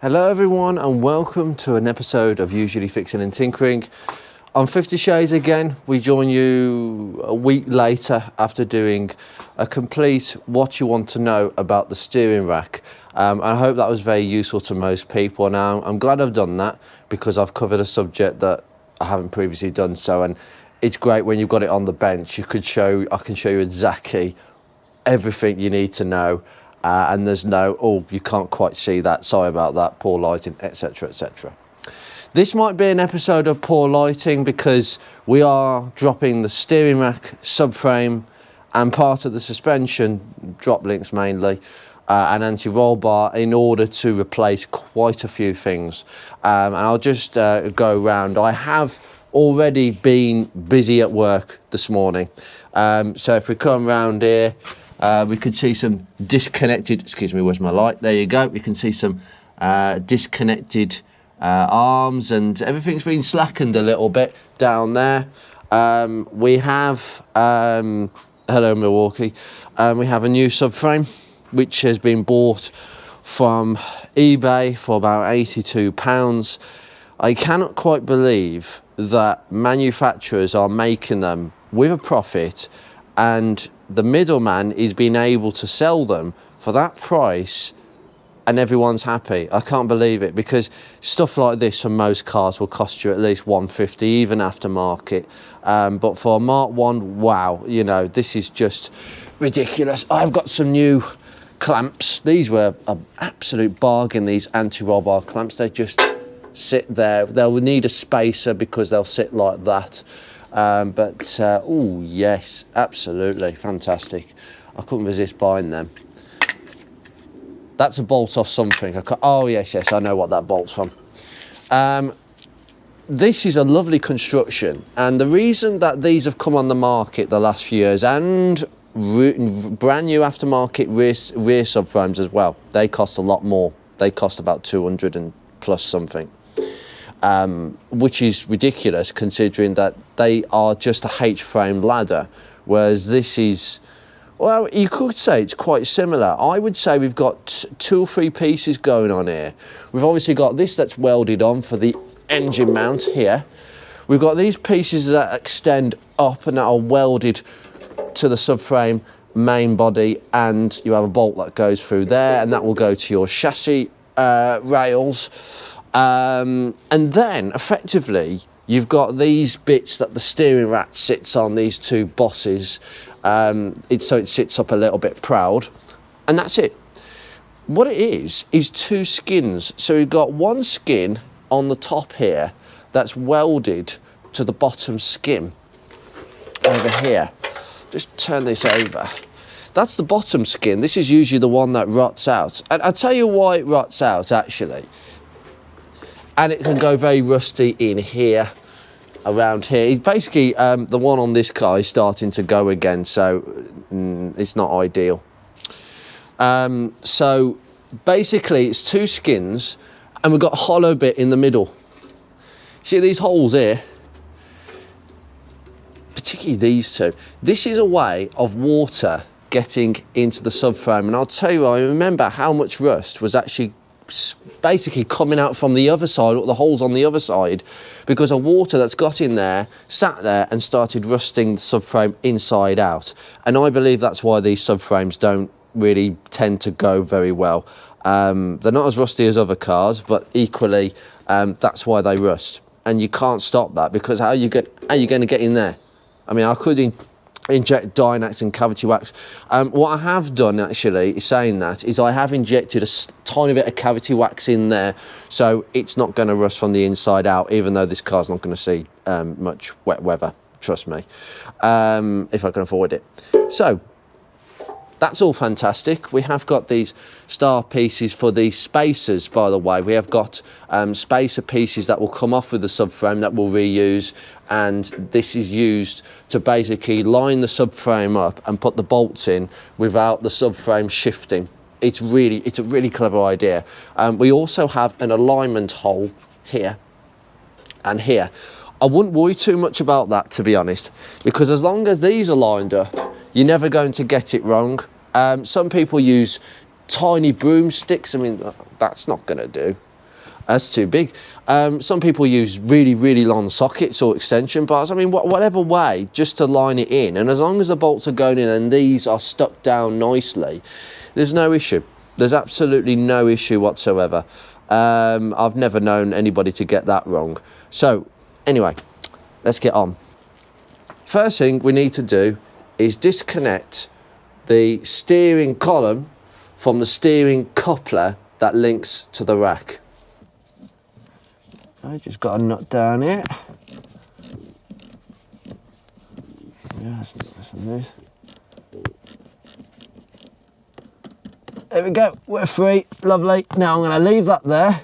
Hello everyone and welcome to an episode of Usually Fixing and Tinkering. On 50 Shades again, we join you a week later after doing a complete what you want to know about the steering rack. I hope that was very useful to most people. Now, I'm glad I've done that because I've covered a subject that I haven't previously done so, and it's great when you've got it on the bench. I can show you exactly everything you need to know. And there's no, oh, you can't quite see that, sorry about that, poor lighting, etc, etc. This might be an episode of poor lighting because we are dropping the steering rack, subframe, and part of the suspension, drop links mainly, and anti-roll bar in order to replace quite a few things. And I'll just go around. I have already been busy at work this morning. So if we come round here, we could see some disconnected, excuse me, where's my light? There you go. We can see some disconnected arms, and everything's been slackened a little bit down there. We have, hello Milwaukee, we have a new subframe which has been bought from eBay for about £82. I cannot quite believe that manufacturers are making them with a profit and the middleman is being able to sell them for that price and everyone's happy. I can't believe it, because stuff like this for most cars will cost you at least £150, even aftermarket. But for a Mark 1, wow, you know, this is just ridiculous. I've got some new clamps. These were an absolute bargain, these anti-roll bar clamps. They just sit there. They'll need a spacer because they'll sit like that. Oh yes, absolutely fantastic. I couldn't resist buying them. That's a bolt off something. Oh yes, I know what that bolt's from. This is a lovely construction, and the reason that these have come on the market the last few years, and brand new aftermarket rear subframes as well, they cost a lot more. They cost about 200 and plus something. Which is ridiculous considering that they are just a H-frame ladder, whereas this is, well, you could say it's quite similar. I would say we've got 2 or 3 pieces going on here. We've obviously got this that's welded on for the engine mount here. We've got these pieces that extend up and that are welded to the subframe main body, and you have a bolt that goes through there, and that will go to your chassis rails. And then, effectively, you've got these bits that the steering rack sits on, these 2 bosses, so it sits up a little bit proud, and that's it. What it is 2 skins. So you've got one skin on the top here that's welded to the bottom skin over here. Just turn this over. That's the bottom skin. This is usually the one that rots out. And I'll tell you why it rots out, actually. And it can go very rusty in here, around here. It's basically, the one on this car is starting to go again, so it's not ideal. So basically, it's 2 skins, and we've got a hollow bit in the middle. See these holes here? Particularly these 2. This is a way of water getting into the subframe, and I'll tell you, I remember how much rust was actually basically coming out from the other side, or the holes on the other side, because of water that's got in there, sat there and started rusting the subframe inside out. And I believe that's why these subframes don't really tend to go very well. They're not as rusty as other cars, but equally that's why they rust. And you can't stop that, because how are you going to get in there? I mean, I could inject Dynax and cavity wax. What I have done, actually, saying that, is I have injected a tiny bit of cavity wax in there, so it's not going to rust from the inside out, even though this car's not going to see much wet weather, trust me, if I can avoid it. So that's all fantastic. We have got these star pieces for these spacers, by the way. We have got spacer pieces that will come off with the subframe that we'll reuse, and this is used to basically line the subframe up and put the bolts in without the subframe shifting. It's a really clever idea. We also have an alignment hole here and here. I wouldn't worry too much about that, to be honest, because as long as these are lined up, you're never going to get it wrong. Some people use tiny broomsticks. I mean, that's not going to do. That's too big. Some people use really, really long sockets or extension bars. I mean, whatever way, just to line it in. And as long as the bolts are going in and these are stuck down nicely, there's no issue. There's absolutely no issue whatsoever. I've never known anybody to get that wrong. So, anyway, let's get on. First thing we need to do is disconnect the steering column from the steering coupler that links to the rack. I just got a nut down here. Yeah, that's nice. There we go, we're free, lovely. Now I'm going to leave that there.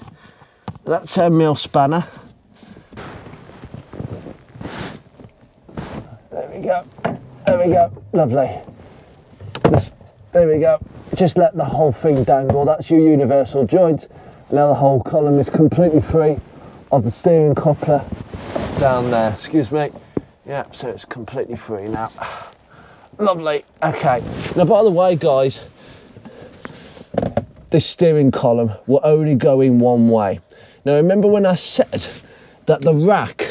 That 10mm spanner. There we go, lovely. There we go, just let the whole thing dangle. That's your universal joint. Now the whole column is completely free of the steering coupler down there. Excuse me. Yeah, so it's completely free now. Lovely, okay. Now, by the way, guys, this steering column will only go in one way. Now, remember when I said that the rack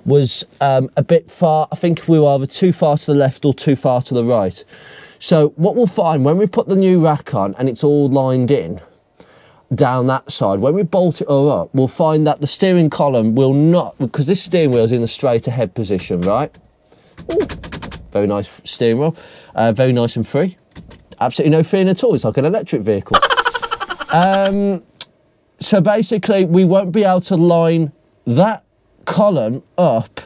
was a bit far, I think we were either too far to the left or too far to the right. So what we'll find when we put the new rack on and it's all lined in down that side, when we bolt it all up, we'll find that the steering column will not, because this steering wheel is in the straight ahead position, right? Ooh, very nice steering wheel, very nice and free. Absolutely no feeling at all, it's like an electric vehicle. So basically we won't be able to line that column up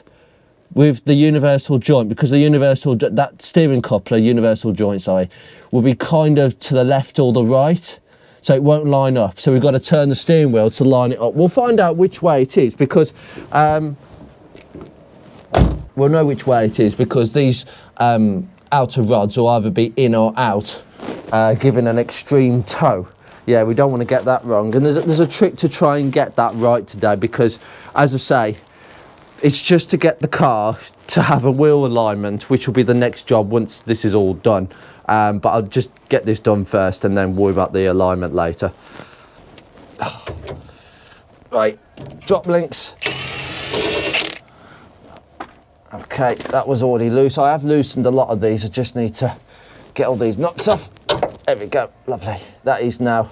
with the universal joint, because the universal, that steering coupler, universal joint, sorry, will be kind of to the left or the right, so it won't line up. So we've got to turn the steering wheel to line it up. We'll find out which way it is, because we'll know which way it is, because these outer rods will either be in or out, giving an extreme toe. Yeah, we don't want to get that wrong. And there's a trick to try and get that right today, because, as I say, it's just to get the car to have a wheel alignment, which will be the next job once this is all done. But I'll just get this done first and then worry about the alignment later. Right, drop links. Okay, that was already loose. I have loosened a lot of these. I just need to get all these nuts off. There we go, lovely. That is now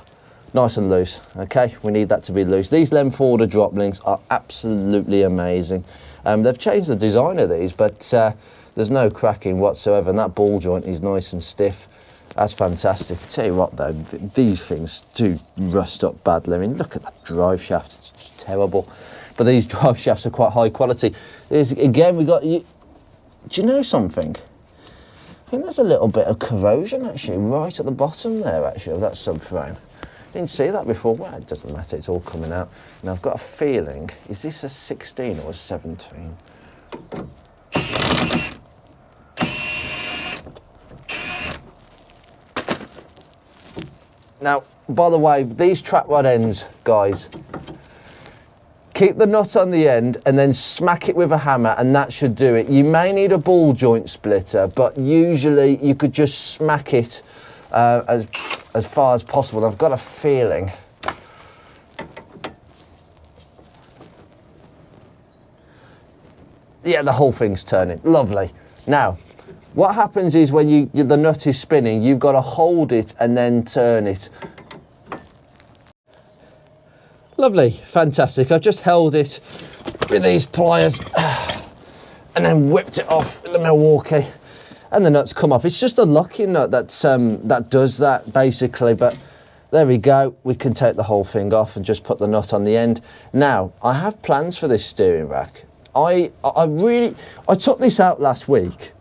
nice and loose. Okay, we need that to be loose. These length order drop links are absolutely amazing. They've changed the design of these, but there's no cracking whatsoever, and that ball joint is nice and stiff. That's fantastic. I tell you what though, these things do rust up badly. I mean, look at that drive shaft, it's just terrible. But these drive shafts are quite high quality. Again, we got, do you know something? I think there's a little bit of corrosion actually right at the bottom there actually of that subframe. Didn't see that before. Well, it doesn't matter, it's all coming out. Now I've got a feeling, is this a 16 or a 17? Now, by the way, these trap rod ends, guys, keep the nut on the end and then smack it with a hammer and that should do it. You may need a ball joint splitter, but usually you could just smack it as far as possible. I've got a feeling. Yeah, the whole thing's turning. Lovely. Now, what happens is when the nut is spinning, you've got to hold it and then turn it. Lovely, fantastic. I've just held it with these pliers and then whipped it off with the Milwaukee, and the nut's come off. It's just a locking nut that does that basically, but there we go. We can take the whole thing off and just put the nut on the end. Now, I have plans for this steering rack. I took this out last week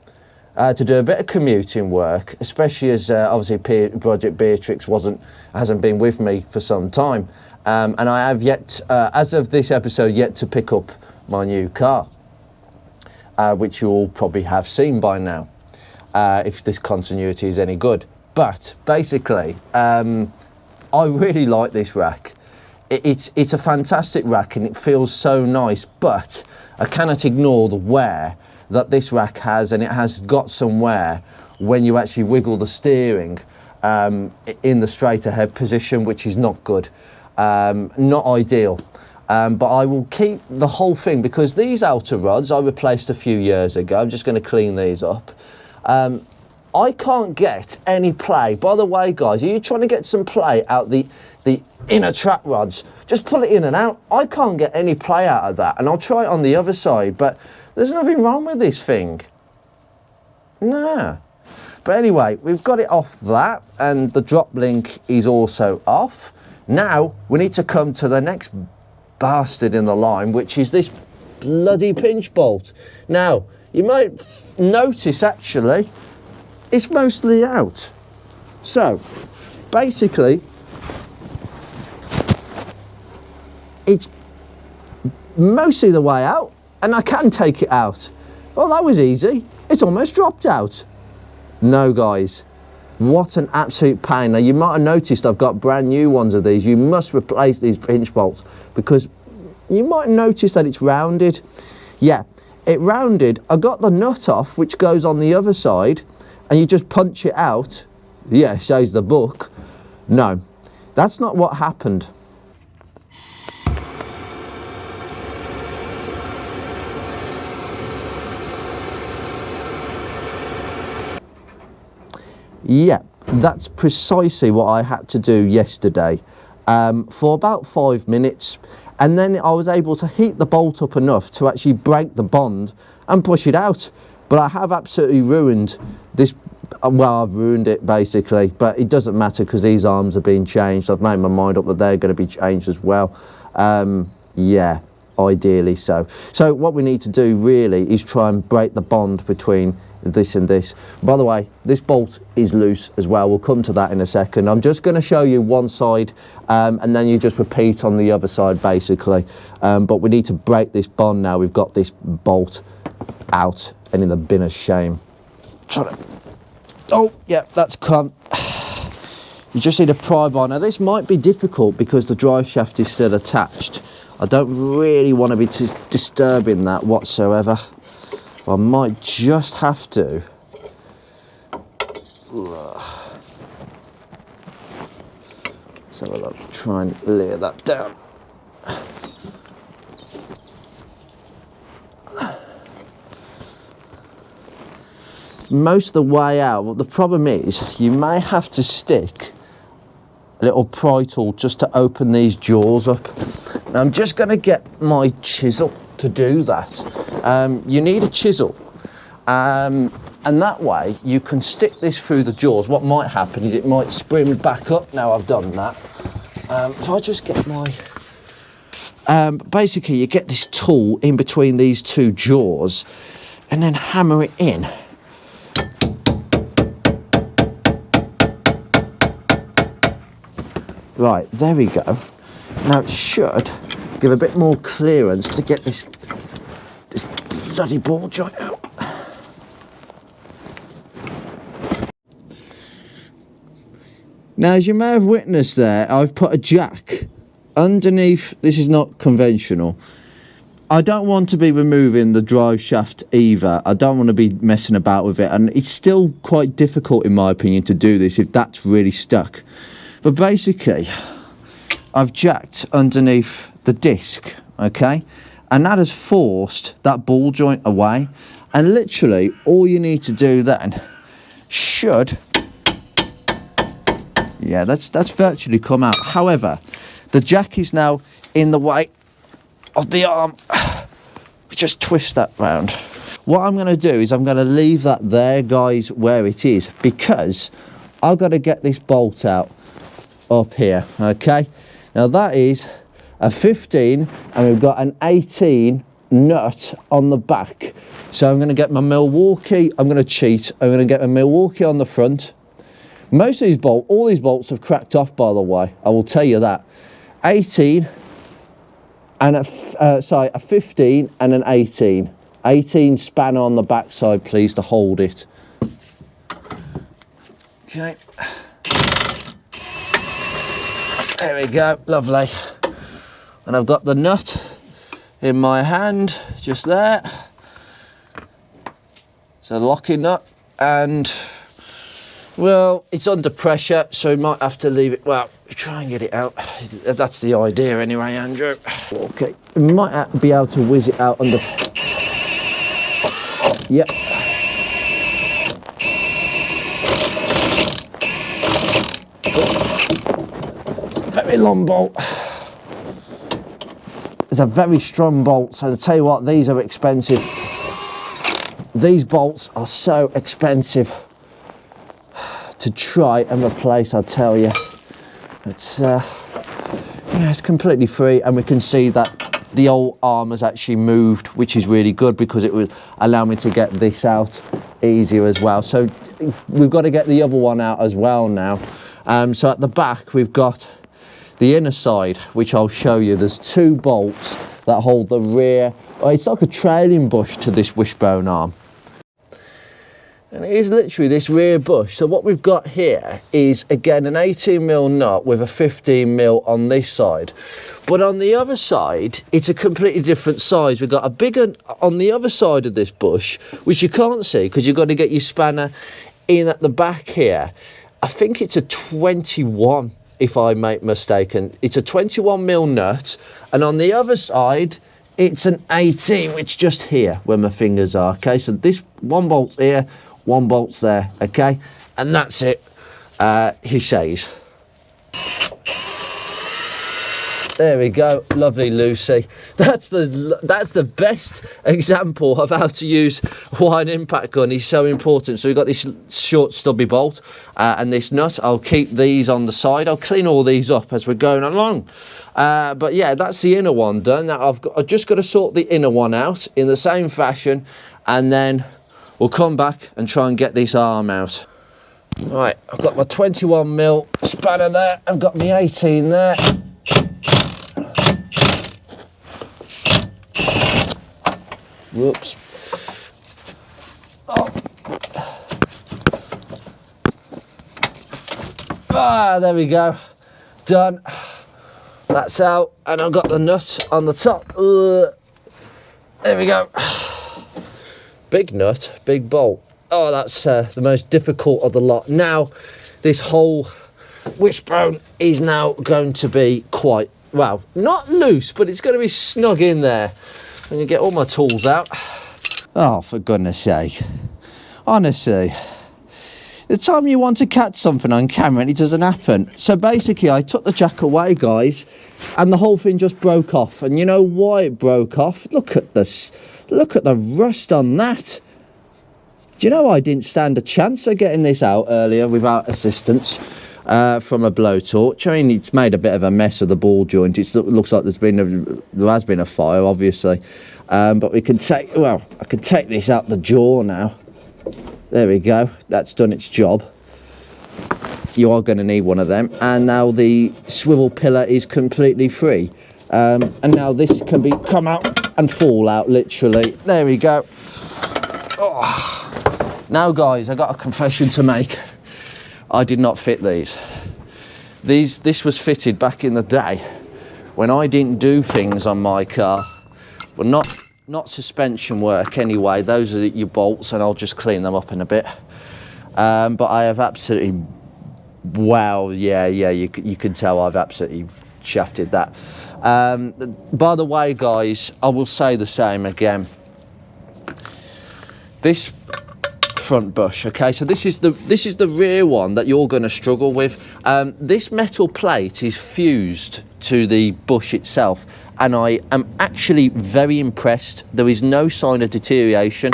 to do a bit of commuting work, especially as obviously Project Beatrix hasn't been with me for some time. And I have yet, as of this episode, yet to pick up my new car, which you all probably have seen by now, if this continuity is any good. But basically, I really like this rack. It's a fantastic rack and it feels so nice, but I cannot ignore the wear that this rack has, and it has got some wear when you actually wiggle the steering in the straight ahead position, which is not good. Not ideal. But I will keep the whole thing because these outer rods I replaced a few years ago. I'm just going to clean these up. I can't get any play. By the way, guys, are you trying to get some play out the inner trap rods? Just pull it in and out. I can't get any play out of that. And I'll try it on the other side, but there's nothing wrong with this thing. Nah. But anyway, we've got it off that, and the drop link is also off. Now, we need to come to the next bastard in the line, which is this bloody pinch bolt. Now, you might notice, actually, it's mostly out. So, basically, it's mostly the way out, and I can take it out. Well, that was easy. It's almost dropped out. No, guys, what an absolute pain. Now, you might have noticed I've got brand new ones of these. You must replace these pinch bolts because you might notice that it's rounded. Yeah, it rounded. I got the nut off, which goes on the other side, and you just punch it out. Yeah, shows the book. No, that's not what happened. Yeah, that's precisely what I had to do yesterday for about 5 minutes, and then I was able to heat the bolt up enough to actually break the bond and push it out. But I have absolutely ruined this. Well, I've ruined it basically, but it doesn't matter because these arms are being changed. I've made my mind up that they're going to be changed as well. Yeah, ideally so. So what we need to do really is try and break the bond between this and this. By the way, this bolt is loose as well. We'll come to that in a second. I'm just going to show you one side and then you just repeat on the other side basically. But we need to break this bond now. We've got this bolt out and in the bin of shame. Oh yeah, that's come. You just need a pry bar. Now this might be difficult because the drive shaft is still attached. I don't really want to be disturbing that whatsoever. I might just have to. Let's have a look, try and lay that down. It's most of the way out. But the problem is you may have to stick a little pry tool just to open these jaws up. Now I'm just going to get my chisel to do that. You need a chisel and that way you can stick this through the jaws. What might happen is it might spring back up. Now I've done that. If I just get my basically you get this tool in between these two jaws and then hammer it in. Right, there we go. Now it should give a bit more clearance to get this bloody ball joint out. Now, as you may have witnessed there, I've put a jack underneath. This is not conventional. I don't want to be removing the drive shaft either. I don't want to be messing about with it, and it's still quite difficult in my opinion to do this if that's really stuck. But basically, I've jacked underneath the disc, okay? And that has forced that ball joint away. And literally, all you need to do then should... Yeah, that's virtually come out. However, the jack is now in the way of the arm. Just twist that round. What I'm going to do is I'm going to leave that there, guys, where it is, because I've got to get this bolt out up here, okay? Now that is a 15 and we've got an 18 nut on the back. So I'm going to get my Milwaukee, I'm going to cheat, I'm going to get my Milwaukee on the front. Most of these bolts, all these bolts have cracked off, by the way, I will tell you that. 18 and a 15 and an 18. 18 spanner on the back side, please, to hold it. Okay. There we go, lovely. And I've got the nut in my hand, just there. It's a locking nut, and well, it's under pressure, so we might have to leave it. Well, try and get it out. That's the idea anyway, Andrew. Okay, we might be able to whiz it out under. Yep. It's a very long bolt. It's a very strong bolt, so to tell you what, these are expensive. These bolts are so expensive to try and replace, I tell you. It's yeah, it's completely free, and we can see that the old arm has actually moved, which is really good because it will allow me to get this out easier as well. So we've got to get the other one out as well now. So at the back we've got the inner side, which I'll show you. There's two bolts that hold the rear. Oh, it's like a trailing bush to this wishbone arm. And it is literally this rear bush. So what we've got here is, again, an 18mm nut with a 15mm on this side. But on the other side, it's a completely different size. We've got a bigger on the other side of this bush, which you can't see because you've got to get your spanner in at the back here. I think it's a 21, if I'm not mistaken. It's a 21mm nut. And on the other side, it's an 18, which just here where my fingers are. Okay, so this one bolt's here, one bolt's there, okay, and that's it. He says. There we go, lovely Lucy. That's the best example of how to use why an impact gun is so important. So we've got this short stubby bolt and this nut. I'll keep these on the side. I'll clean all these up as we're going along. But yeah, that's the inner one done. Now I've just got to sort the inner one out in the same fashion, and then we'll come back and try and get this arm out. Right, I've got my 21mm spanner there. I've got my 18 there. Whoops. Oh. There we go. Done. That's out, and I've got the nut on the top. There we go. Big nut, big bolt. Oh, that's the most difficult of the lot. Now, this whole wishbone is now going to be quite, well, not loose, but it's going to be snug in there. I'm going to get all my tools out. Oh, for goodness sake. Honestly, the time you want to catch something on camera and it doesn't happen. So basically, I took the jack away, guys, and the whole thing just broke off. And you know why it broke off? Look at this. Look at the rust on that. Do you know I didn't stand a chance of getting this out earlier without assistance from a blowtorch? I mean, it's made a bit of a mess of the ball joint. It looks like there has been a fire, obviously. But we can take, well, I can take this out the jaw now. There we go. That's done its job. You are going to need one of them. And now the swivel pillar is completely free. And now this can come out and fall out, literally. There we go. Oh. Now, guys, I got a confession to make. I did not fit these. This was fitted back in the day when I didn't do things on my car. Well, not suspension work anyway. Those are your bolts, and I'll just clean them up in a bit. But I have absolutely, wow, yeah, you can tell I've absolutely shafted that. By the way, guys, I will say the same again. This front bush, okay, so this is the rear one that you're going to struggle with. This metal plate is fused to the bush itself, and I am actually very impressed. There is no sign of deterioration.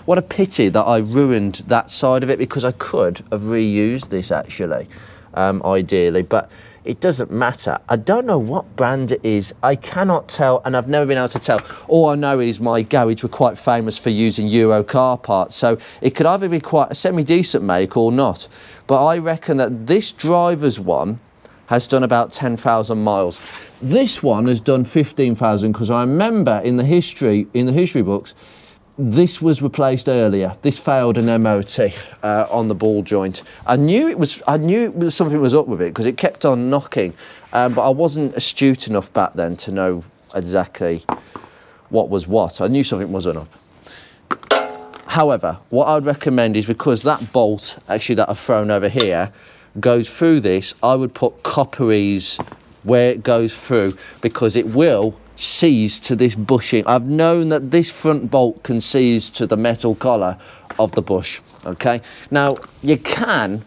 What a pity that I ruined that side of it, because I could have reused this actually, ideally, but it doesn't matter. I don't know what brand it is. I cannot tell, and I've never been able to tell. All I know is my garage were quite famous for using Euro car parts, so it could either be quite a semi-decent make or not. But I reckon that this driver's one has done about 10,000 miles. This one has done 15,000, because I remember in the history books, this was replaced earlier. This failed an MOT on the ball joint. I knew it was something was up with it because it kept on knocking, but I wasn't astute enough back then to know exactly what was what. I knew something wasn't up. However, what I'd recommend is, because that bolt actually that I've thrown over here goes through this, I would put copperies where it goes through, because it will seize to this bushing. I've known that this front bolt can seize to the metal collar of the bush. Okay, now you can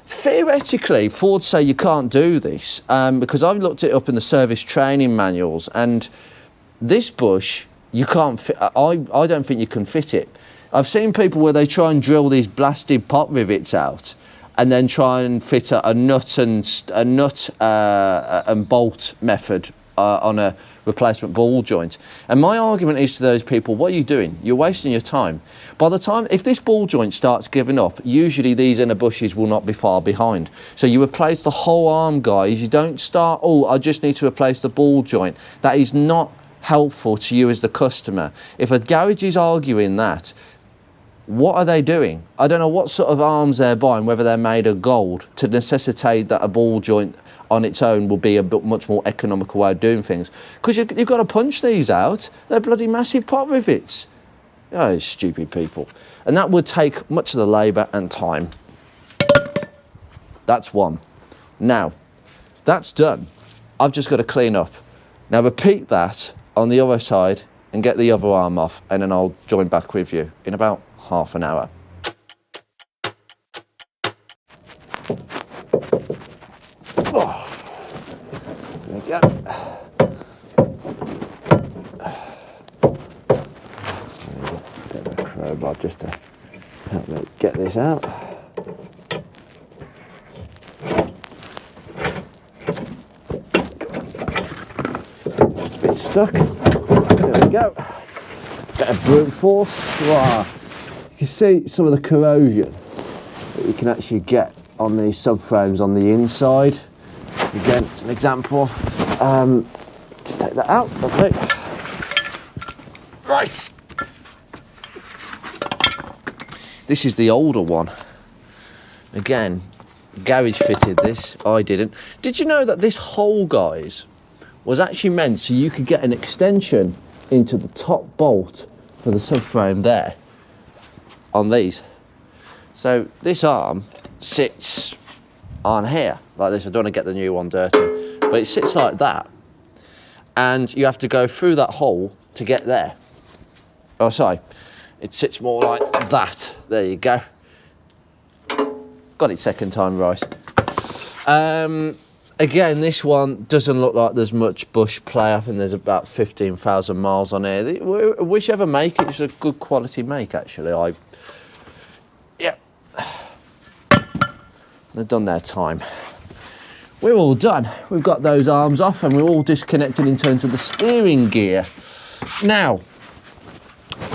theoretically, Ford say you can't do this, because I've looked it up in the service training manuals, and this bush you can't fit. I don't think you can fit it. I've seen people where they try and drill these blasted pot rivets out and then try and fit a nut and bolt method on a replacement ball joint. And my argument is to those people, what are you doing? You're wasting your time. By the time, if this ball joint starts giving up, usually these inner bushes will not be far behind. So you replace the whole arm, guys. You don't start, oh, I just need to replace the ball joint. That is not helpful to you as the customer. If a garage is arguing that, what are they doing? I don't know what sort of arms they're buying, whether they're made of gold, to necessitate that a ball joint on its own will be a bit much more economical way of doing things. Because you've got to punch these out. They're bloody massive pot rivets. Oh, stupid people. And that would take much of the labour and time. That's one. Now, that's done. I've just got to clean up. Now repeat that on the other side and get the other arm off, and then I'll join back with you in about half an hour. Oh, there we go. Bit of a crowbar just to help me get this out. Just a bit stuck. There we go. Bit of brute force. Wow. You can see some of the corrosion that you can actually get on these subframes on the inside. Again, it's an example of, just take that out, lovely. Right. This is the older one. Again, garage fitted this, I didn't. Did you know that this hole, guys, was actually meant so you could get an extension into the top bolt for the subframe there on these? So this arm sits on here like this. I don't want to get the new one dirty, but it sits like that, and you have to go through that hole to get there. Oh, sorry, it sits more like that. There you go. Got it second time right. Again, this one doesn't look like there's much bush play. I think there's about 15,000 miles on here. Whichever make, it's a good quality make, actually. Yeah. They've done their time. We're all done. We've got those arms off and we're all disconnected in terms of the steering gear. Now,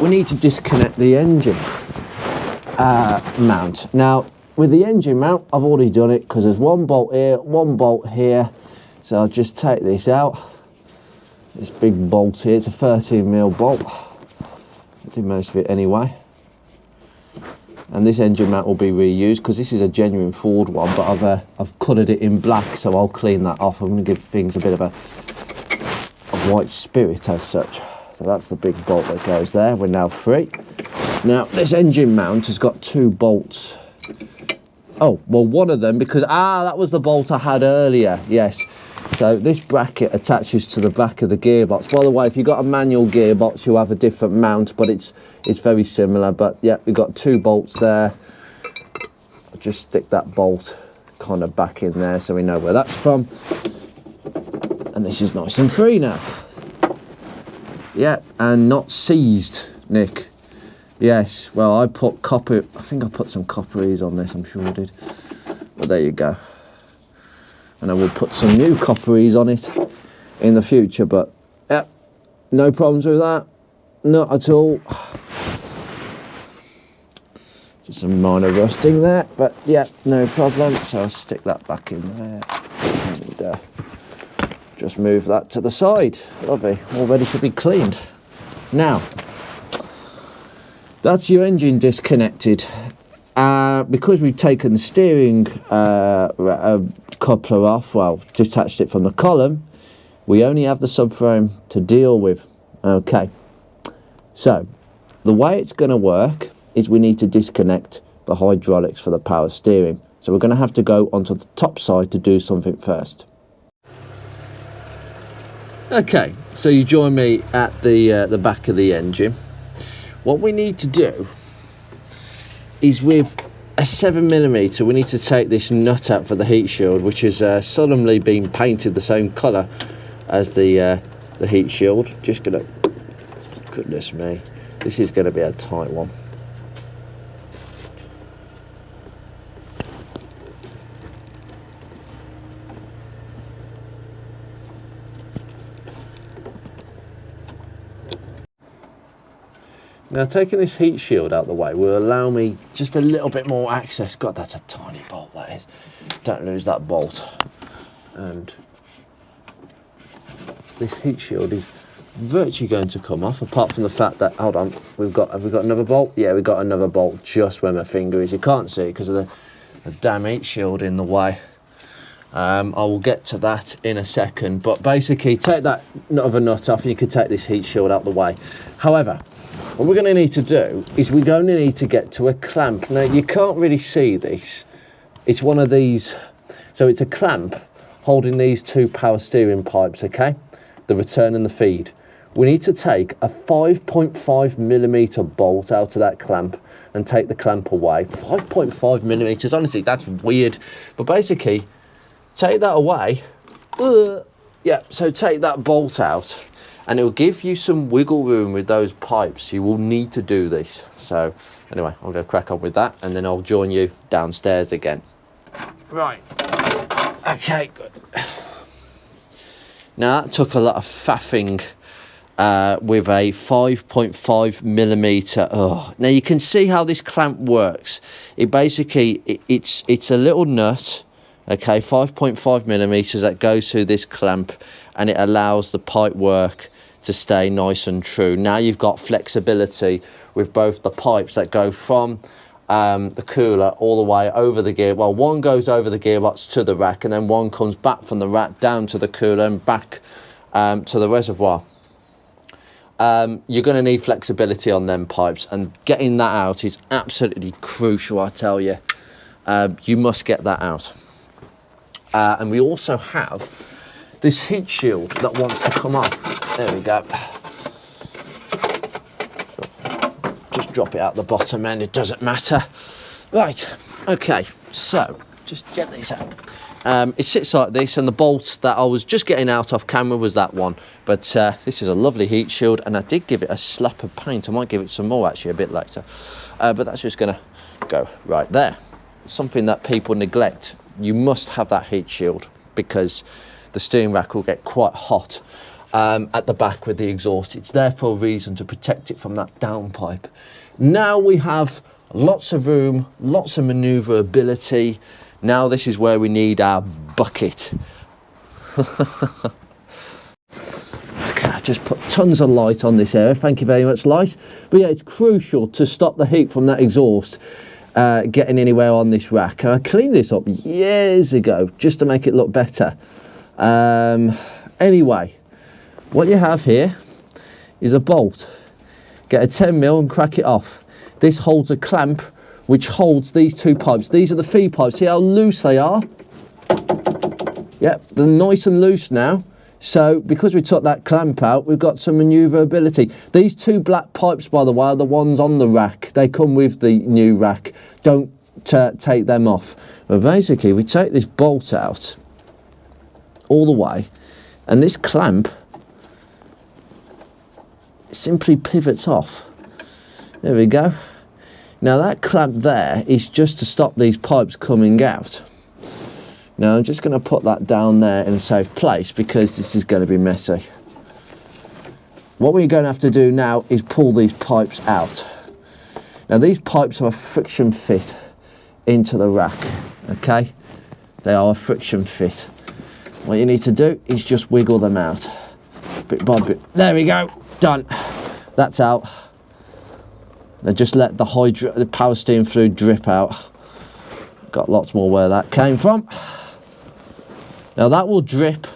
we need to disconnect the engine mount. Now, with the engine mount, I've already done it because there's one bolt here, one bolt here. So I'll just take this out. This big bolt here, it's a 13mm bolt. I did most of it anyway. And this engine mount will be reused because this is a genuine Ford one, but I've coloured it in black, so I'll clean that off. I'm going to give things a bit of a white spirit as such. So that's the big bolt that goes there. We're now free. Now, this engine mount has got two bolts. Oh, well, one of them, because, that was the bolt I had earlier, yes. So this bracket attaches to the back of the gearbox. By the way, if you've got a manual gearbox, you'll have a different mount, but it's very similar. But yeah, we've got two bolts there. I'll just stick that bolt kind of back in there so we know where that's from. And this is nice and free now. Yeah, and not seized, Nick. Yes, well, I think I put some copperies on this, I'm sure I did. But there you go. And I will put some new copperies on it in the future, but yeah, no problems with that. Not at all. Just some minor rusting there, but yeah, no problem. So I'll stick that back in there and just move that to the side. Lovely, all ready to be cleaned. Now, that's your engine disconnected. Because we've taken the steering coupler off, well, detached it from the column, we only have the subframe to deal with. Okay, so the way it's going to work is we need to disconnect the hydraulics for the power steering. So we're going to have to go onto the top side to do something first. Okay, so you join me at the back of the engine. What we need to do is, with a 7mm, we need to take this nut out for the heat shield, which has solemnly been painted the same colour as the heat shield. Just gonna, goodness me, this is going to be a tight one. Now, taking this heat shield out of the way will allow me just a little bit more access. God, that's a tiny bolt, that is. Don't lose that bolt. And this heat shield is virtually going to come off, apart from the fact that, hold on, have we got another bolt? Yeah, we've got another bolt just where my finger is. You can't see it because of the damn heat shield in the way. I will get to that in a second, but basically take that other nut off and you can take this heat shield out the way. However, what we're going to need to do is we're going to need to get to a clamp. Now, you can't really see this. It's one of these, so it's a clamp holding these two power steering pipes, okay? The return and the feed. We need to take a 5.5mm bolt out of that clamp and take the clamp away. 5.5mm, honestly, that's weird. But basically, take that away. Yeah, so take that bolt out. And it will give you some wiggle room with those pipes. You will need to do this. So anyway, I'll go crack on with that and then I'll join you downstairs again. Right. Okay, good. Now that took a lot of faffing with a 5.5mm. Oh. Now you can see how this clamp works. It basically, it's a little nut, okay, 5.5mm that goes through this clamp, and it allows the pipe work to stay nice and true. Now you've got flexibility with both the pipes that go from the cooler all the way over the gear. Well, one goes over the gearbox to the rack, and then one comes back from the rack down to the cooler and back to the reservoir. You're going to need flexibility on them pipes, and getting that out is absolutely crucial, I tell you. You must get that out. And we also have this heat shield that wants to come off. There we go. Just drop it out the bottom end, it doesn't matter. Right, okay, so just get these out. It sits like this, and the bolt that I was just getting out off camera was that one. But this is a lovely heat shield, and I did give it a slap of paint. I might give it some more actually a bit later. But that's just gonna go right there. Something that people neglect. You must have that heat shield because the steering rack will get quite hot at the back with the exhaust. It's there for a reason, to protect it from that downpipe. Now we have lots of room, lots of manoeuvrability. Now this is where we need our bucket. Okay, I just put tons of light on this area. Thank you very much, light. But yeah, it's crucial to stop the heat from that exhaust getting anywhere on this rack. And I cleaned this up years ago just to make it look better. Anyway, what you have here is a bolt. Get a 10mm and crack it off. This holds a clamp which holds these two pipes. These are the feed pipes. See how loose they are? Yep, they're nice and loose now. So because we took that clamp out, we've got some manoeuvrability. These two black pipes, by the way, are the ones on the rack. They come with the new rack. Don't take them off. But basically, we take this bolt out all the way, and this clamp simply pivots off. There we go. Now that clamp there is just to stop these pipes coming out. Now I'm just going to put that down there in a safe place because this is going to be messy. What we're going to have to do now is pull these pipes out. Now these pipes are a friction fit into the rack, okay? They are a friction fit. What you need to do is just wiggle them out. Bit by bit. There we go, done. That's out. Now just let the power steering fluid drip out. Got lots more where that came from. Now that will drip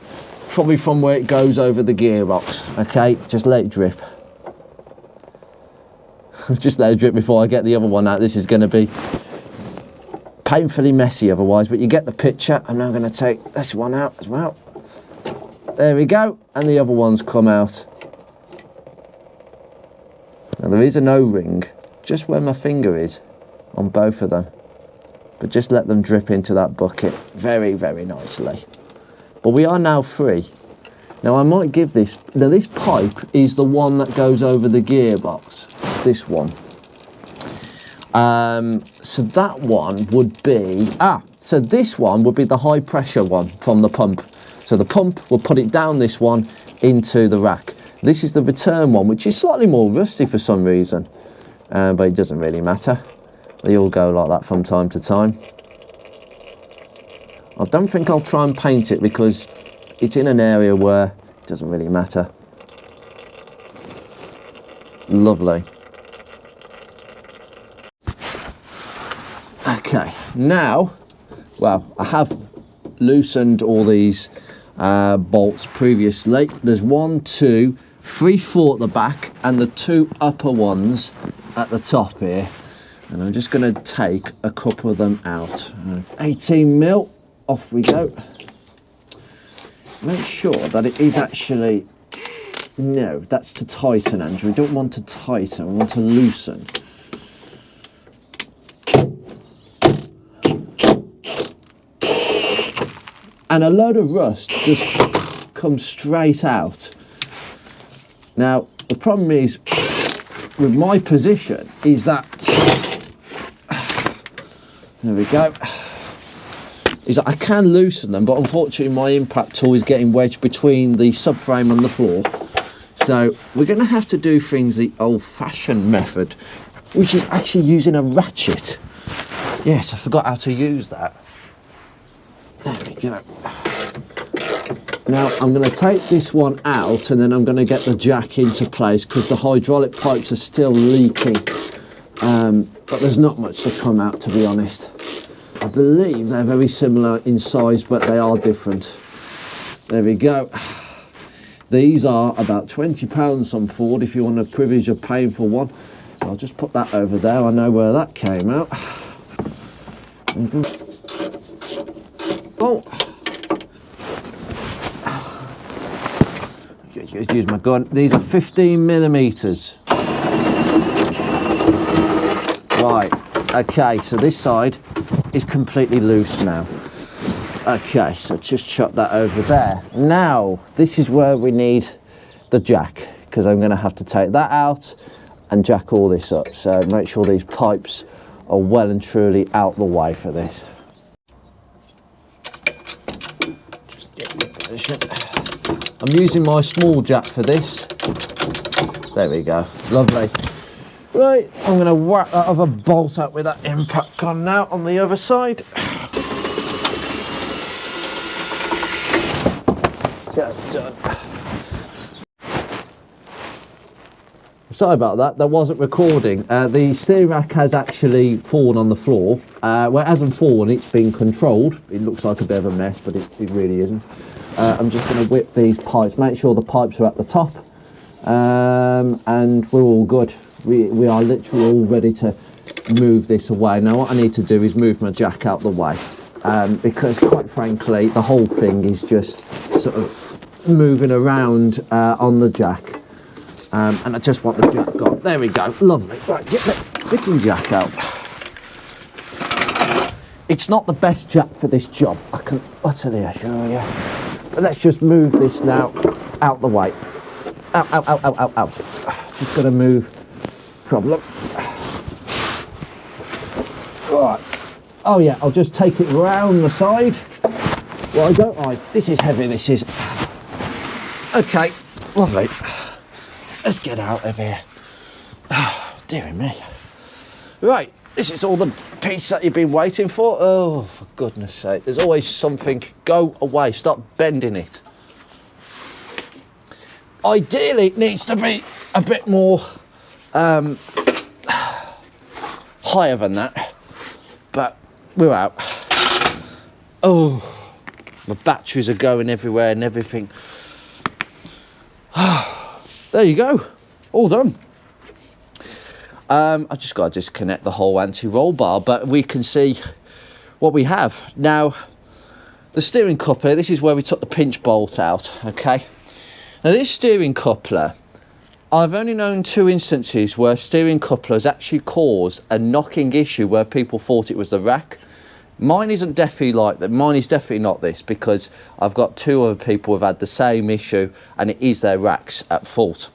probably from where it goes over the gearbox, okay? Just let it drip. Just let it drip before I get the other one out. This is going to be painfully messy otherwise, but you get the picture. I'm now going to take this one out as well. There we go, and the other one's come out. Now there is an O-ring just where my finger is on both of them, but just let them drip into that bucket very, very nicely. But we are now free. Now I might give this, now this pipe is the one that goes over the gearbox, this one. So that one would be, so this one would be the high pressure one from the pump. So the pump will put it down this one into the rack. This is the return one, which is slightly more rusty for some reason, but it doesn't really matter. They all go like that from time to time. I don't think I'll try and paint it because it's in an area where it doesn't really matter. Lovely. Okay, now, well, I have loosened all these bolts previously. There's 1, 2, 3, 4 at the back and the 2 upper ones at the top here. And I'm just going to take a couple of them out. 18mm, off we go. Make sure that it is actually, no, that's to tighten, Andrew. We don't want to tighten, we want to loosen. And a load of rust just comes straight out. Now, the problem is, with my position, is that, there we go, is that I can loosen them, but unfortunately my impact tool is getting wedged between the subframe and the floor. So we're going to have to do things the old-fashioned method, which is actually using a ratchet. Yes, I forgot how to use that. There we go. Now I'm going to take this one out and then I'm going to get the jack into place because the hydraulic pipes are still leaking. But there's not much to come out, to be honest. I believe they're very similar in size, but they are different. There we go. These are about £20 on Ford if you want the privilege of paying for one. So I'll just put that over there. I know where that came out. Oh, use my gun. These are 15mm. Right, okay, so this side is completely loose now. Okay, so just shut that over there. Now, this is where we need the jack, because I'm going to have to take that out and jack all this up. So make sure these pipes are well and truly out the way for this. I'm using my small jack for this. There we go, lovely. Right, I'm going to whack that other bolt up with that impact gun now on the other side. Get that done. Sorry about that, that wasn't recording. The steering rack has actually fallen on the floor. Well, it hasn't fallen, it's been controlled. It looks like a bit of a mess, but it really isn't. I'm just going to whip these pipes, make sure the pipes are at the top, and we're all good. We are literally all ready to move this away. Now what I need to do is move my jack out the way, because quite frankly the whole thing is just sort of moving around on the jack, and I just want the jack gone. There we go, lovely. Right, get the freaking jack out. It's not the best jack for this job, I can utterly assure you. But let's just move this now out the way. Ow, ow, ow, ow, ow, ow. Just got to move. Problem. Right. Oh yeah, I'll just take it round the side. Why don't I? This is heavy, this is. Okay, lovely. Let's get out of here. Oh, dearie me. Right, this is all the piece that you've been waiting for. Oh, for goodness sake. There's always something. Go away, stop bending it. Ideally, it needs to be a bit more higher than that, but we're out. Oh, my batteries are going everywhere and everything. There you go, all done. I've just got to disconnect the whole anti-roll bar, but we can see what we have. Now, the steering coupler, this is where we took the pinch bolt out, okay? Now, this steering coupler, I've only known 2 instances where steering coupler has actually caused a knocking issue where people thought it was the rack. Mine isn't definitely like that. Mine is definitely not this, because I've got 2 other people who've had the same issue, and it is their racks at fault.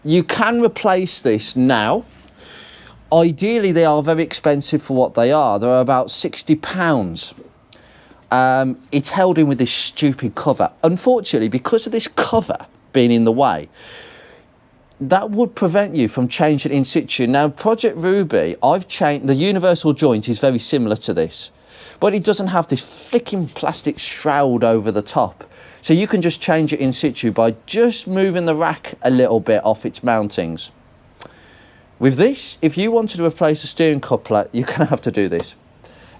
You can replace this now. Ideally, they are very expensive for what they are. They're about £60. It's held in with this stupid cover. Unfortunately, because of this cover being in the way, that would prevent you from changing in situ. Now, Project Ruby, I've changed, the universal joint is very similar to this, but it doesn't have this flicking plastic shroud over the top. So you can just change it in situ by just moving the rack a little bit off its mountings. With this, if you wanted to replace the steering coupler, you're going to have to do this.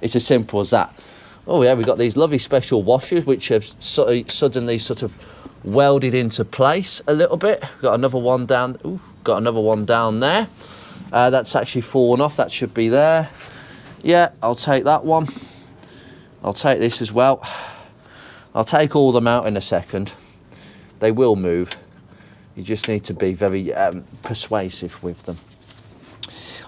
It's as simple as that. Oh yeah, we've got these lovely special washers which have suddenly sort of welded into place a little bit. Got another one down. Ooh, got another one down there. That's actually fallen off. That should be there. Yeah, I'll take that one. I'll take this as well. I'll take all of them out in a second. They will move. You just need to be very persuasive with them.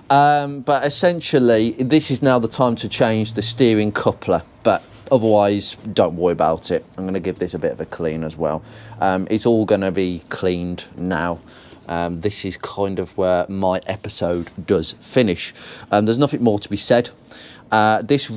But essentially, this is now the time to change the steering coupler. But otherwise, don't worry about it. I'm going to give this a bit of a clean as well. It's all going to be cleaned now. This is kind of where my episode does finish. There's nothing more to be said. This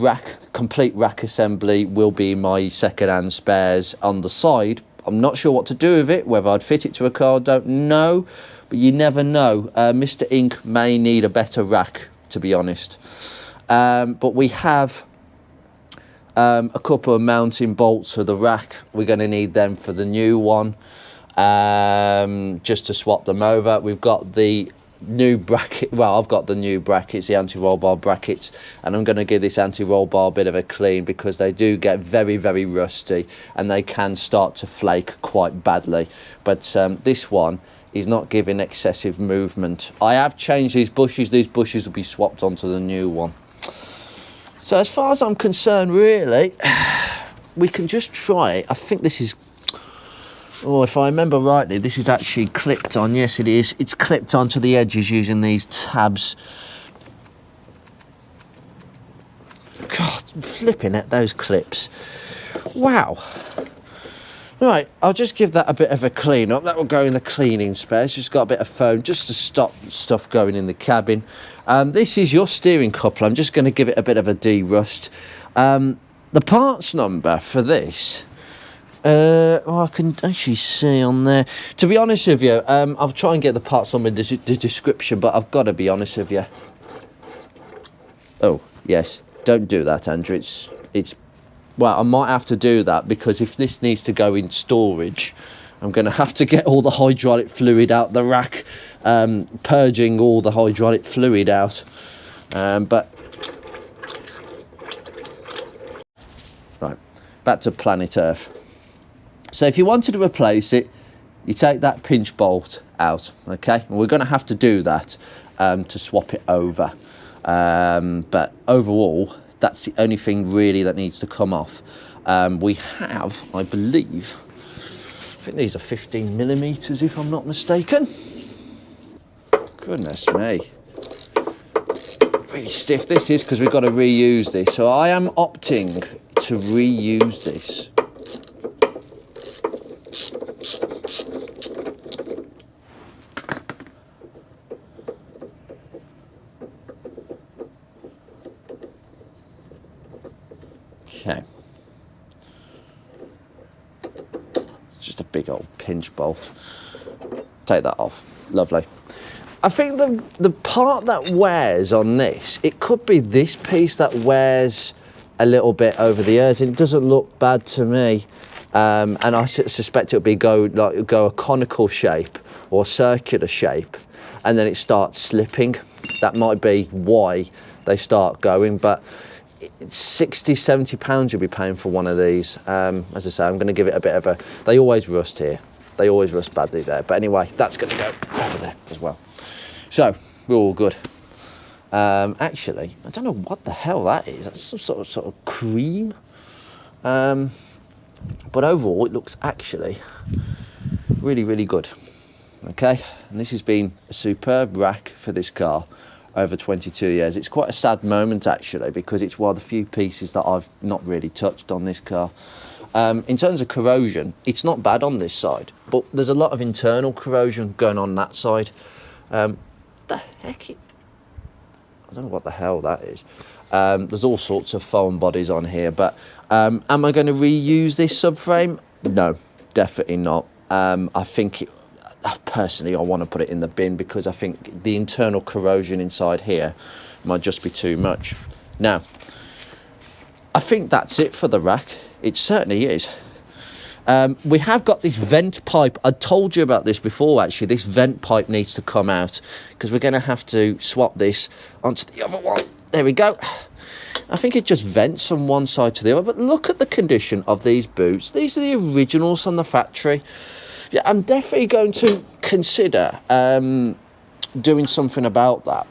complete rack assembly will be my second-hand spares on the side. I'm not sure what to do with it, whether I'd fit it to a car, I don't know. But you never know. Mr. Ink may need a better rack, to be honest. But we have a couple of mounting bolts for the rack. We're going to need them for the new one, just to swap them over. We've got the new bracket. Well, I've got the new brackets, the anti-roll bar brackets, and I'm going to give this anti-roll bar a bit of a clean, because they do get very, very rusty and they can start to flake quite badly. But this one is not giving excessive movement. I have changed these bushes. These bushes will be swapped onto the new one. So as far as I'm concerned, really, we can just try it. I think this is, oh, if I remember rightly, this is actually clipped on. Yes, it is. It's clipped onto the edges using these tabs. God, I'm flipping at those clips. Wow. Right, I'll just give that a bit of a clean up. That will go in the cleaning spares. Just got a bit of foam just to stop stuff going in the cabin. This is your steering coupler. I'm just going to give it a bit of a de-rust. The parts number for this, I can actually see on there. To be honest with you, I'll try and get the parts number in the description, but I've got to be honest with you. Oh, yes. Don't do that, Andrew. It's well, I might have to do that, because if this needs to go in storage, I'm going to have to get all the hydraulic fluid out the rack, purging all the hydraulic fluid out. But right, back to planet Earth. So if you wanted to replace it, you take that pinch bolt out, okay? And we're going to have to do that to swap it over. But overall, that's the only thing really that needs to come off. We have, I believe, I think these are 15mm, if I'm not mistaken. Goodness me. Really stiff this is, because we've got to reuse this. So I am opting to reuse this. Okay. It's just a big old pinch bolt. Take that off. Lovely. I think the part that wears on this, it could be this piece that wears a little bit over the ears, and it doesn't look bad to me. And I suspect it'll be go a conical shape or circular shape, and then it starts slipping. That might be why they start going, but it's £60–70 you'll be paying for one of these. As I say, I'm going to give it a bit of a... They always rust here. They always rust badly there. But anyway, that's going to go over there as well. So, we're all good. Actually, I don't know what the hell that is. That's some sort of cream. But overall, it looks actually really, really good. Okay, and this has been a superb rack for this car over 22 years. It's quite a sad moment actually, because it's one of the few pieces that I've not really touched on this car. In terms of corrosion, it's not bad on this side, but there's a lot of internal corrosion going on that side. I don't know what the hell that is. There's all sorts of foam bodies on here, but am I going to reuse this subframe? No, definitely not. I think personally I want to put it in the bin, because I think the internal corrosion inside here might just be too much. Now, I think that's it for the rack. It certainly is. We have got this vent pipe. I told you about this before actually. This vent pipe needs to come out, because we're going to have to swap this onto the other one. There we go. I think it just vents from one side to the other, but look at the condition of these boots. These are the originals from the factory. Yeah, I'm definitely going to consider doing something about that.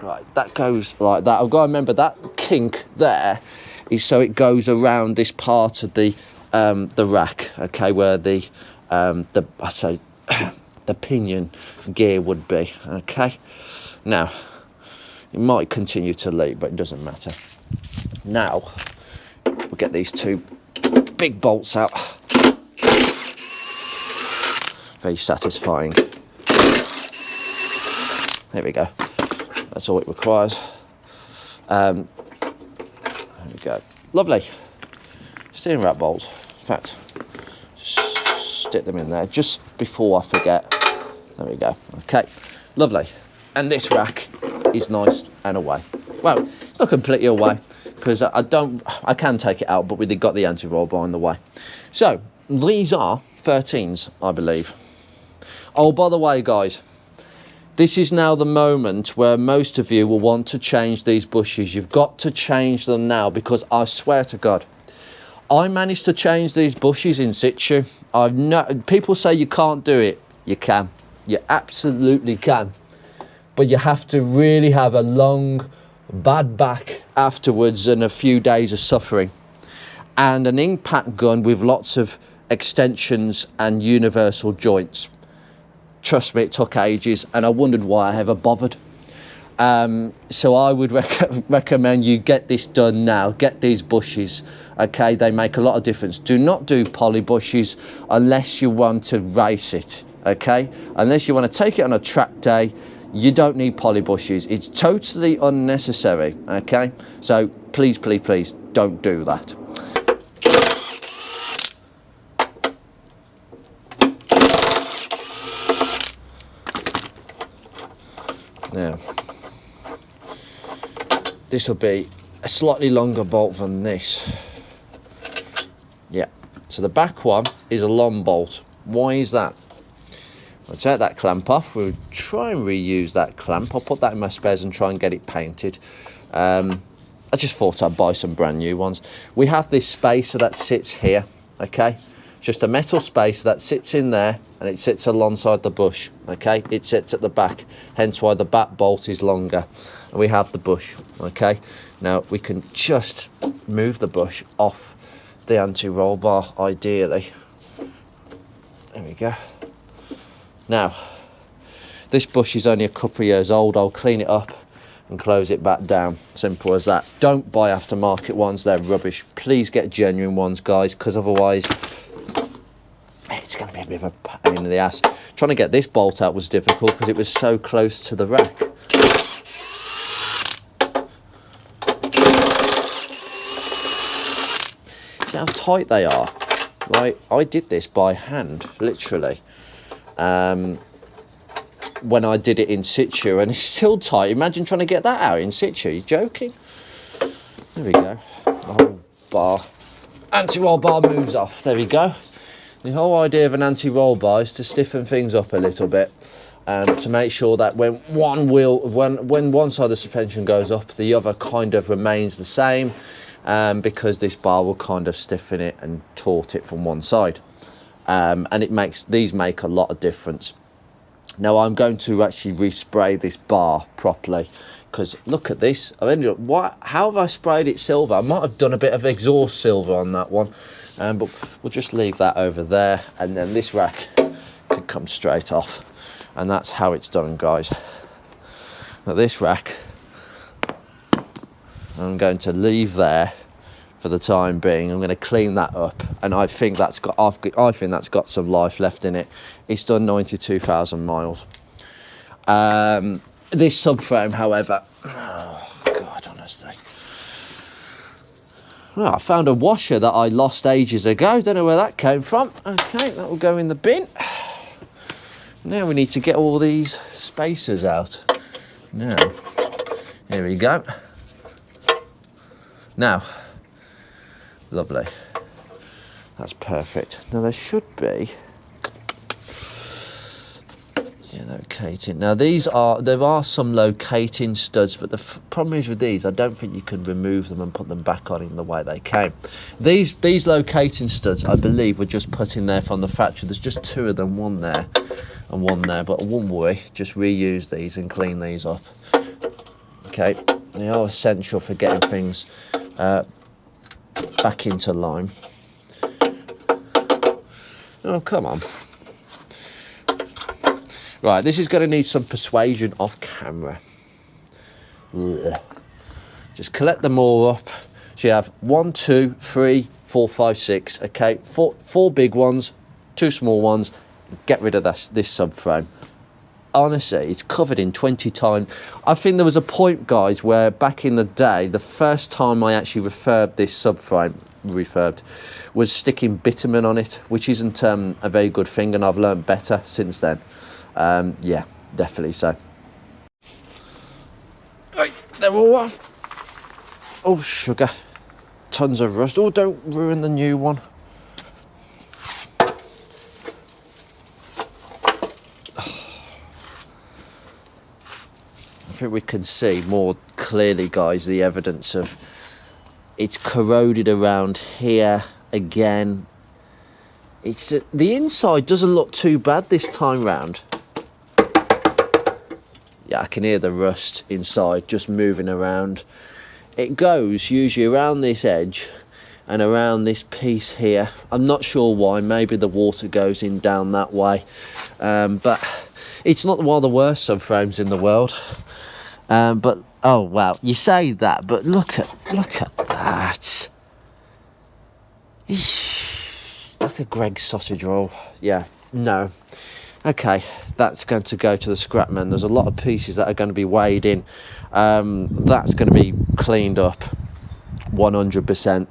Right, that goes like that. I've got to remember that kink there is so it goes around this part of the rack, okay, where the pinion gear would be. Okay, now it might continue to leak, but it doesn't matter. Now we'll get these two big bolts out. Very satisfying. There we go. That's all it requires. There we go. Lovely. Steering rack bolts. In fact, stick them in there just before I forget. There we go. Okay. Lovely. And this rack is nice and away. Well, it's not completely away, because I can take it out, but we've got the anti-roll bar in the way. So these are 13s, I believe. Oh, by the way, guys, this is now the moment where most of you will want to change these bushes. You've got to change them now, because I swear to God, I managed to change these bushes in situ. People say you can't do it. You can. You absolutely can. But you have to really have a long, bad back afterwards and a few days of suffering. And an impact gun with lots of extensions and universal joints. Trust me, it took ages, and I wondered why I ever bothered. So I would recommend you get this done now. Get these bushes, okay? They make a lot of difference. Do not do poly bushes unless you want to race it, okay? Unless you want to take it on a track day, you don't need poly bushes. It's totally unnecessary, okay? So please, please, please don't do that. Now, this will be a slightly longer bolt than this. Yeah, so the back one is a long bolt. Why is that? I'll take that clamp off. We'll try and reuse that clamp. I'll put that in my spares and try and get it painted. I just thought I'd buy some brand new ones. We have this spacer that sits here, okay? It's just a metal spacer that sits in there, and it sits alongside the bush, okay? It sits at the back, hence why the back bolt is longer. And we have the bush, okay? Now, we can just move the bush off the anti-roll bar, ideally. There we go. Now, this bush is only a couple of years old. I'll clean it up and close it back down. Simple as that. Don't buy aftermarket ones. They're rubbish. Please get genuine ones, guys, because otherwise it's going to be a bit of a pain in the ass. Trying to get this bolt out was difficult because it was so close to the rack. See how tight they are? Right, I did this by hand, literally. When I did it in situ, and it's still tight. Imagine trying to get that out in situ. You're joking? There we go. The whole bar, anti-roll bar moves off. There we go. The whole idea of an anti-roll bar is to stiffen things up a little bit, to make sure that when one side of the suspension goes up, the other kind of remains the same, because this bar will kind of stiffen it and taut it from one side. And these make a lot of difference. Now I'm going to actually respray this bar properly, because look at this. I've ended up, how have I sprayed it silver? I might have done a bit of exhaust silver on that one, but we'll just leave that over there, and then this rack could come straight off, and that's how it's done, guys. Now this rack I'm going to leave there for the time being. I'm going to clean that up, and I think that's got some life left in it. It's done 92,000 miles. This subframe, however, oh God, honestly. Well, I found a washer that I lost ages ago. Don't know where that came from. Okay, that will go in the bin. Now we need to get all these spacers out. Now, here we go. Now, lovely. That's perfect. Now there should be locating. Now there are some locating studs, but the problem is with these, I don't think you can remove them and put them back on in the way they came. These locating studs, I believe, were just put in there from the factory. There's just two of them, one there and one there, but I won't worry, just reuse these and clean these up. Okay, they are essential for getting things back into line. Oh, come on. Right, this is going to need some persuasion off camera. Ugh. Just collect them all up. So you have 1, 2, 3, 4, 5, 6. Okay, four big ones, 2 small ones. Get rid of this subframe. Honestly, it's covered in 20 times. I think there was a point, guys, where back in the day, the first time I actually refurbed this subframe, was sticking bitumen on it, which isn't a very good thing, and I've learned better since then. Yeah, definitely so. Right, they're all off. Oh, sugar. Tons of rust. Oh, don't ruin the new one. I think we can see more clearly, guys, the evidence of it's corroded around here again. It's the inside doesn't look too bad this time round. Yeah, I can hear the rust inside just moving around. It goes usually around this edge and around this piece here. I'm not sure why. Maybe the water goes in down that way, but it's not one of the worst subframes in the world. But oh wow, you say that, but look at that. Eesh, like a Greg's sausage roll. Yeah, no. Okay, that's going to go to the scrap man. There's a lot of pieces that are going to be weighed in. That's going to be cleaned up 100%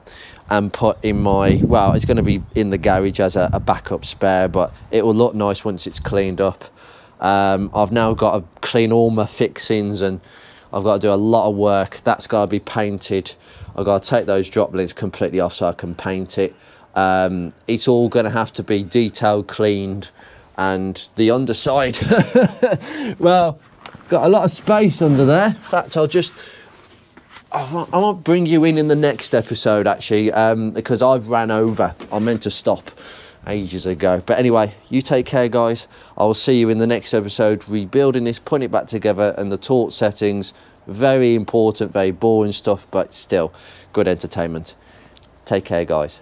and put in my, well, it's going to be in the garage as a backup spare, but it will look nice once it's cleaned up. I've now got to clean all my fixings, and I've got to do a lot of work. That's got to be painted. I've got to take those drop links completely off so I can paint it. It's all going to have to be detailed cleaned, and the underside, well, got a lot of space under there. In fact, I won't bring you in the next episode, actually, because I've ran over. I meant to stop ages ago. But anyway, you take care, guys. I will see you in the next episode, rebuilding this, putting it back together, and the torch settings. Very important, very boring stuff, but still good entertainment. Take care, guys.